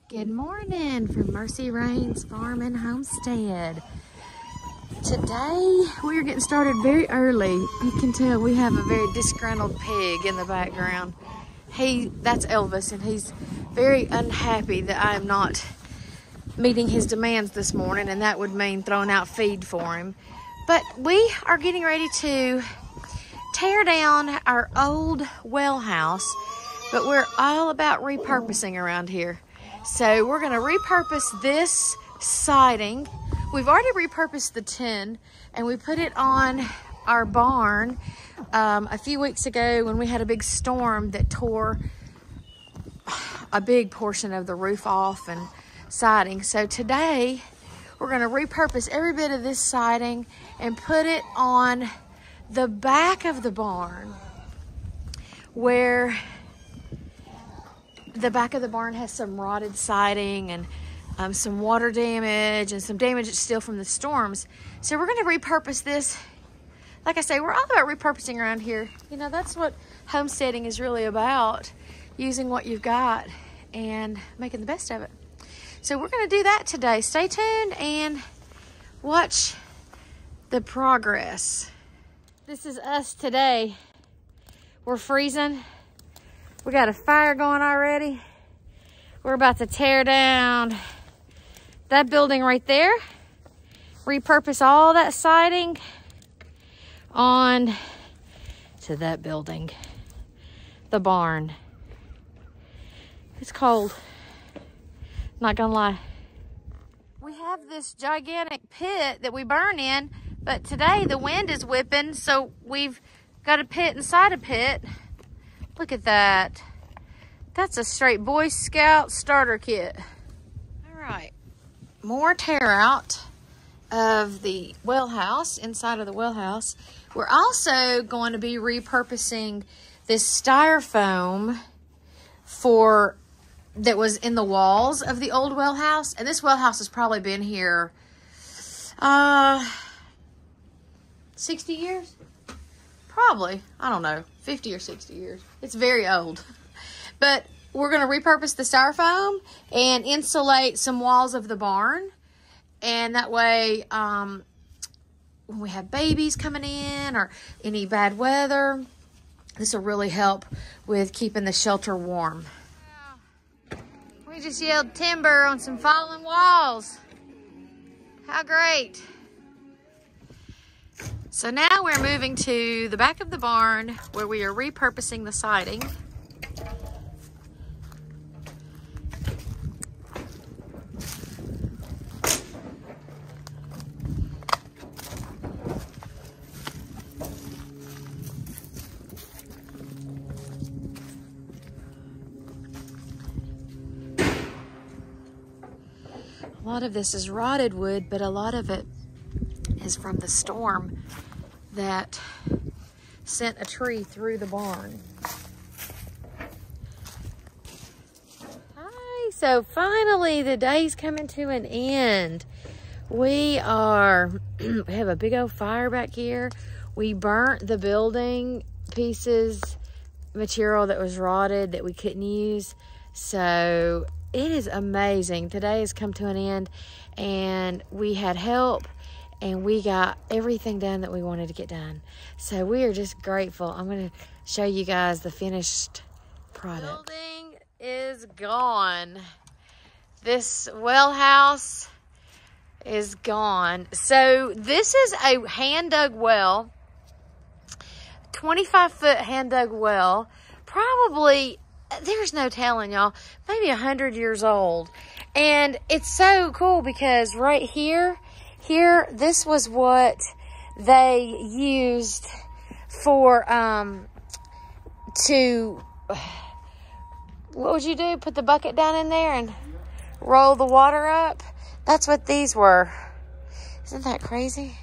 Good morning from Mercy Rain's Farm and Homestead. Today we are getting started very early. You can tell we have a very disgruntled pig in the background. That's Elvis, and he's very unhappy that I am not meeting his demands this morning, and that would mean throwing out feed for him. But we are getting ready to tear down our old well house, but we're all about repurposing around here. So we're gonna repurpose this siding. We've already repurposed the tin, and we put it on our barn a few weeks ago when we had a big storm that tore a big portion of the roof off and siding. So today we're gonna repurpose every bit of this siding and put it on the back of the barn, where the back of the barn has some rotted siding and some water damage and some damage that's still from the storms. So we're going to repurpose this. Like I say, we're all about repurposing around here. You know, that's what homesteading is really about, using what you've got and making the best of it. So we're going to do that today. Stay tuned and watch the progress. This is us today. We're freezing. We got a fire going already. We're about to tear down that building right there. Repurpose all that siding on to that building, the barn. It's cold, not gonna lie. We have this gigantic pit that we burn in, but today the wind is whipping, so we've got a pit inside a pit. Look at that. That's a straight Boy Scout starter kit. All right, more tear out of the well house, inside of the well house. We're also going to be repurposing this styrofoam that was in the walls of the old well house. And this well house has probably been here 60 years? Probably, I don't know, 50 or 60 years. It's very old. But we're gonna repurpose the styrofoam and insulate some walls of the barn. And that way, when we have babies coming in or any bad weather, this will really help with keeping the shelter warm. We just yelled timber on some fallen walls. How great. So now we're moving to the back of the barn where we are repurposing the siding. A lot of this is rotted wood, but a lot of it is from the storm that sent a tree through the barn. Hi, so finally the day's coming to an end. We have a big old fire back here. We burnt the building pieces, material that was rotted that we couldn't use. So it is amazing. Today has come to an end, and we had help, and we got everything done that we wanted to get done. So we are just grateful. I'm going to show you guys the finished product. The building is gone. This well house is gone. So this is a hand-dug well, 25-foot hand-dug well, probably, there's no telling, y'all, maybe 100 years old. And it's so cool because right here, this was what they used for, what would you do? Put the bucket down in there and roll the water up? That's what these were. Isn't that crazy?